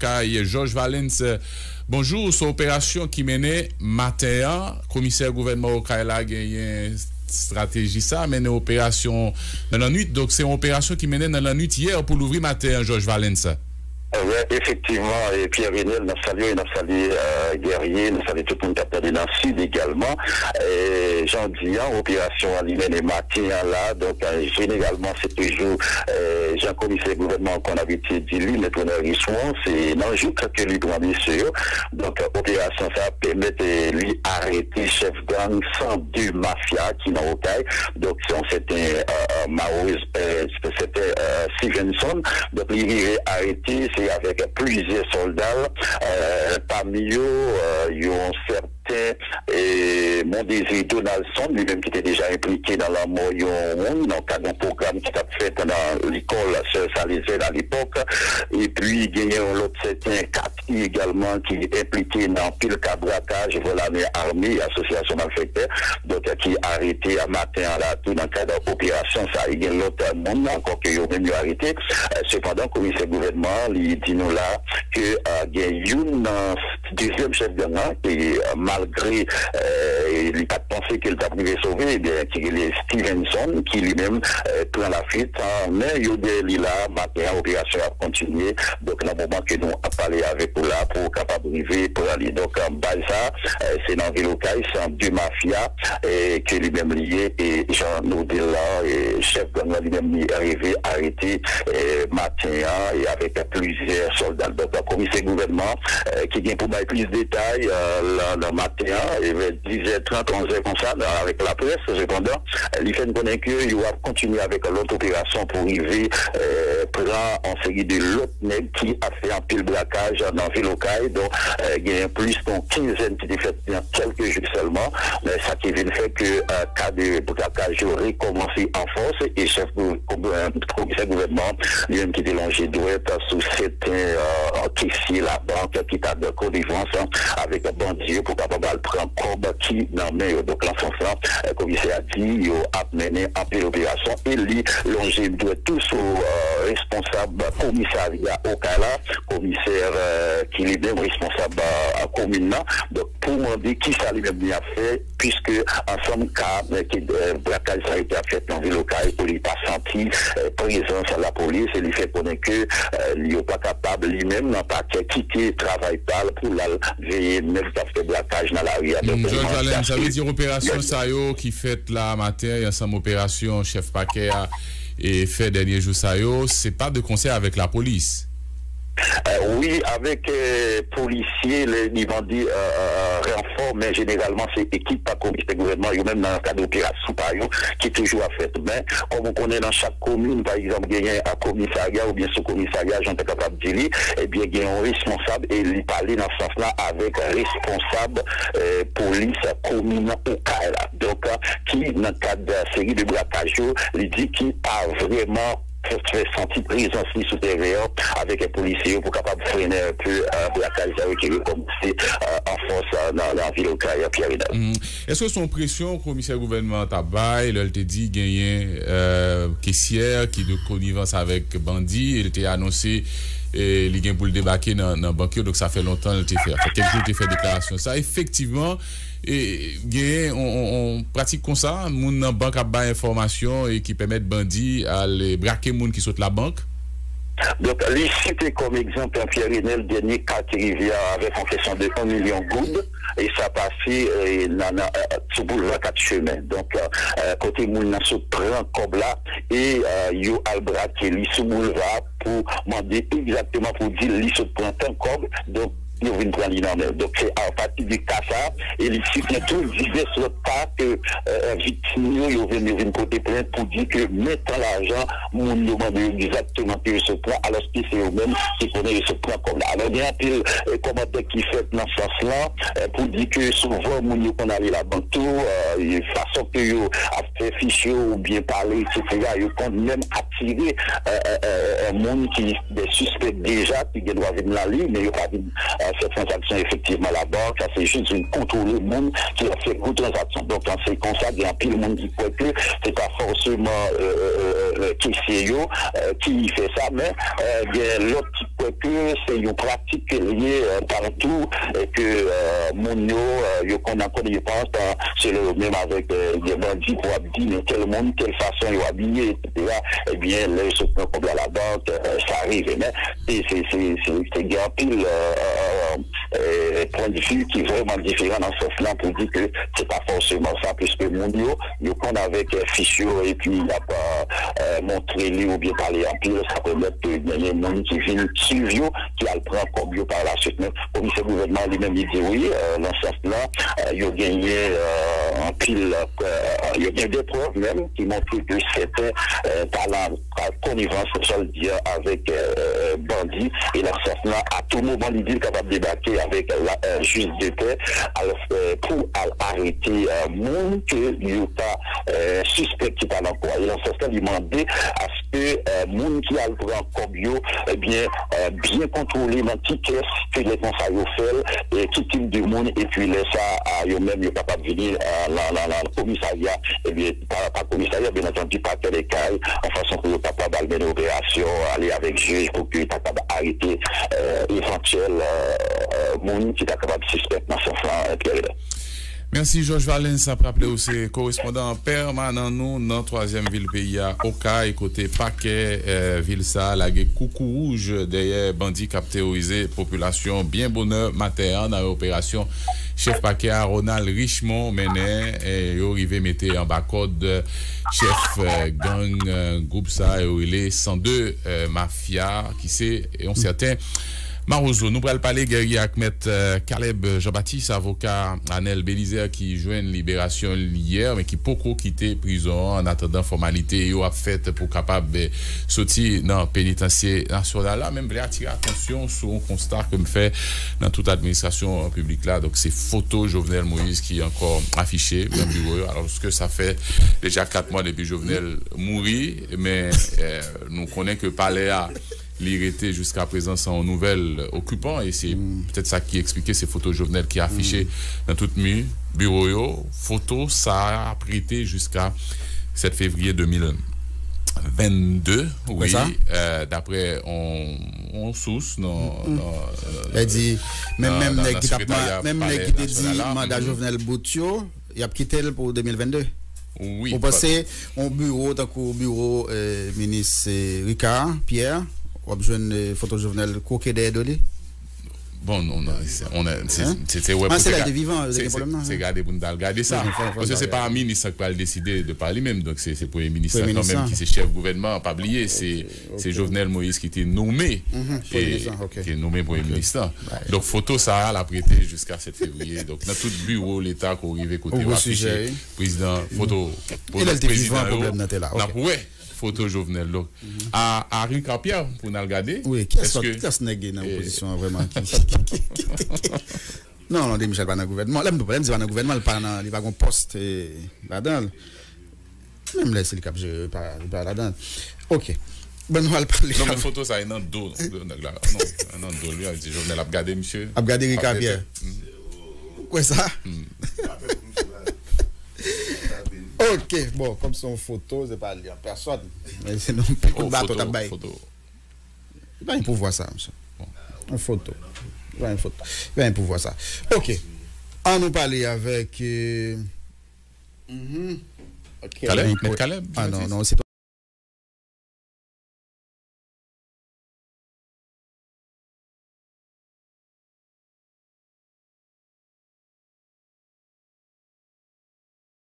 Kay Georges Valens. Bonjour, c'est opération qui menait matin, commissaire gouvernement au Kay la gagné stratégie ça, menait opération dans la nuit. Donc c'est une opération qui menait dans la nuit hier pour l'ouvrir matin, Georges Valens. Oui, effectivement, et Pierre Renel, nous saluons Guerrier, nous saluons tout le monde qui a perdu dans le sud également. Et Jean Dian, opération alimentaire et matin là, donc généralement c'est toujours Jean-Commissaire gouvernement qu'on a habitué de lui, mais on a Richemont, c'est dans le jour que lui doit monsieur. Donc opération ça permet de lui arrêter chef gang 102 mafia qui n'ont aucun. Donc c'était c'était Stevenson, donc il est arrêté, c'est avec plusieurs soldats, parmi eux, ils ont certains mon désir Donaldson, lui-même qui était déjà impliqué dans la mort dans le cadre d'un programme qui a fait dans l'école Saint-Salésien à l'époque, et puis il y a un autre certain Cathy également qui est impliqué dans pile cabraquage, voilà, mais armée, association malfaiteur, donc qui est arrêté à matin là, tout dans le cadre d'opération, ça, il y a l'autre monde encore qui ont même arrêté. Cependant, le commissaire gouvernement, il dit nous là que il y a une deuxième chef de gang qui malgré il n'a pas pensé qu'il t'a privé sauver, eh bien, qui est Stevenson, qui lui-même prend la fuite, mais il là, maintenant, l'opération a continué. Donc, dans le moment que nous avons parlé avec vous là, pour capable d'arriver, pour aller. Donc, en bas, c'est dans Vilocaille, c'est deux mafias, qui lui-même lié, et Jean Naudel là, et chef de gang lui-même arrivé, arrêté, matin, et avec plusieurs soldats. Donc, le commissaire gouvernement, qui vient pour donner plus de détails, le matin, et vers 10h30, 11h comme ça, avec la presse, cependant, il fait connaître qu'il va continuer avec l'autre opération pour arriver, prendre en série de l'autre nègre qui a fait un pile braquage dans Vilocaille, donc, il y a plus d'une quinzaine qui est fait dans quelques jours seulement, mais ça qui vient faire que, cas de braquage aurait commencé en force, et chef commissaire gouvernement, lui-même qui était longé douette sous certains caissiers, la banque qui t'a de connivence avec un bandit pour capable prendre comme qui n'en met. Donc, l'enfant, le commissaire a dit, il a mené un peu l'opération, et lui, longé doit tous au responsable commissariat au Kala, commissaire qui est même responsable à commune. Donc, pour me dire qui ça lui-même bien fait, puisque ensemble, cas, qui braquage ça a été fait dans Vilocaille, pour lui pas senti présence à la police, et lui fait connaître que il n'est pas capable lui-même, n'a pas quitter le travail pour la veiller, même fait braquage dans la rue. Georges Valens, ça veut dire opération Sayo qui fait la matin, il y a une opération chef paquet et fait dernier jour Sayo, c'est pas de concert avec la police. Oui, avec policiers, les bandits renforts, mais généralement c'est équipe par comité gouvernement, ou même dans le cadre d'opération qui est toujours à faire. Mais comme on connaît dans chaque commune, par exemple, il y a un commissariat ou bien sous-commissariat, j'en suis capable de dire, eh bien, il y a un responsable et il parlait dans ce sens-là avec un responsable police commune au Kala. Donc, qui, dans le cadre de la série de braquage, il dit qu'il a vraiment fait sentir présence sous terrain avec les policiers pour capable freiner un peu la carrière qui est commencé en force dans la ville au Kaya Pierre. Est-ce que son pression commissaire gouvernement tabac il te dit gagner caissière qui de connivence avec bandit il était annoncé et il vient pour le débarquer dans le banquier donc ça fait longtemps il fait quelques jours il fait déclaration ça effectivement et on pratique comme ça moun dans banque a bas information et qui permettent bandits à les braquer moun qui saute la banque. Donc, les citer comme exemple un Pierre Renel, le dernier cas qui revient avec en question de 1 million de gouttes, et ça passé sous boulevard 4 chemins. Donc, côté moun se prend comme là, et yo al braquer li sous boulevard pour demander exactement pour dire li se prend un comme, donc donc c'est à partir du cas ça et il suffit tout divers cas que victime ils viennent côté plainte pour dire que mettant l'argent mon demande exactement que ce point alors que c'est eux-mêmes qui connaissent ce point comme là alors il y a un peu commentaire qui fait dans ce sens là pour dire que souvent mon qu'on allait la banque tout façon que yo a fait fichier ou bien parler etc ils comptent même attirer un monde qui des suspects déjà qui doivent venir la ligne mais ils pas cette transaction effectivement la banque, ça c'est juste une contrôler le monde qui a fait une transaction. Donc quand c'est comme ça, il y a pile de monde qui croit que c'est pas forcément caissier qui fait ça, mais il y a l'autre qui croit que c'est une pratique liée partout et que mon qu'on a connu, je pense, c'est le même avec des bandits pour dire quel monde, quelle façon ils ont habillé, etc. Eh bien, là, ils se prennent comme à la banque, ça arrive. Mais c'est bien pile point de vue qui est vraiment différent dans ce sens-là pour dire que c'est pas forcément ça, puisque mon nous qu'on avec Fichot et puis il n'a pas montré lui ou bien parler en pile, ça permet de gagner un monde qui vient suivre, qui a le prend comme bio par la suite. Mais comme ce gouvernement lui-même, il dit oui, dans ce sens-là, il a gagné en pile, il y a des preuves même qui montrent que c'était talent, connivence, je le dire, avec bandit, et dans ce sens-là, à tout moment, il dit capable de débattre avec la juge de paix pour arrêter monde que il n'y a pas suspect qui parle encore. Et dans ce sens-là, il demandait à ce que monde qui a le grand combio, eh bien contrôler dans qui caisse que les conseils ont fait, et qui type de monde, et puis laisse ça, il même capable de venir le commissariat, et bien pas commissariat, bien entendu, pas que les cailles, en façon que le capable de mener l'opération, aller avec juge pour qu'il soit capable d'arrêter éventuel monde qui est capable de suspect dans ce sens. Merci Georges Valens, ça peut rappeler aussi correspondant permanent nous dans la troisième ville pays à Oka et côté paquet ville ça la coucou rouge derrière bandit cap terrorisé population bien bonheur matin dans l'opération chef paquet à Ronald Richemont mené et arrivé mettre en bas code chef gang groupe ça et 102 mafia qui c'est un certain Marozo, nous allons parler guerrier Ahmed Caleb Jean-Baptiste, avocat Anel Bélizer qui joint une libération hier, mais qui peut quitter prison en attendant formalité et a fait pour capable de sortir dans le pénitencier national. Là, même, je attirer attention sur un constat que me fait dans toute l'administration publique là. Donc, c'est photo Jovenel Moïse qui est encore affiché dans le bureau. Alors, ce que ça fait déjà 4 mois depuis Jovenel mourir, mais nous connaissons que Palais a l'irrité jusqu'à présent sans nouvel occupant et c'est peut-être ça qui expliquait ces photos Jovenel qui affichaient dans toute le bureau. Photo ça a prêté jusqu'à 7 février 2022 oui d'après on source elle dit même qui dit mandat Jovenel Boutio il a quitté pour 2022. Oui. Vous pensez au bureau tant qu'au bureau ministre Ricard Pierre ou besoin de photo Jovenel coquet d'aider. Bon non c'était ouais c'est là des vivants c'est regarder pour regarder ça parce que c'est pas un ministre qui va décider de parler même donc c'est premier ministre quand même qui c'est chef gouvernement pas oublier c'est Jovenel Moïse qui était nommé et qui est nommé premier ministre donc photo ça l'a prêté jusqu'à 7 février donc dans tout bureau l'état qui arrivé côté affiché président photo président problème dans là photo Jovenel donc à Henri Capierre pour nous regarder oui qu'est-ce que dans opposition vraiment non de Michel pas dans gouvernement là me pas dans gouvernement il va un poste là-dedans même là c'est le cap je pas là-dedans OK ben on va parler non mais photo ça est dans dos non dos lui a dit Jovenel a regardé monsieur a regardé Henri Capierre quoi ça OK, bon, comme son photo, c'est pas lire personne. Mais c'est non plus bateau tabac. Il va pouvoir ça, monsieur. Une photo. Il va pouvoir ça. OK. On nous parler avec Caleb. Ah non, c'est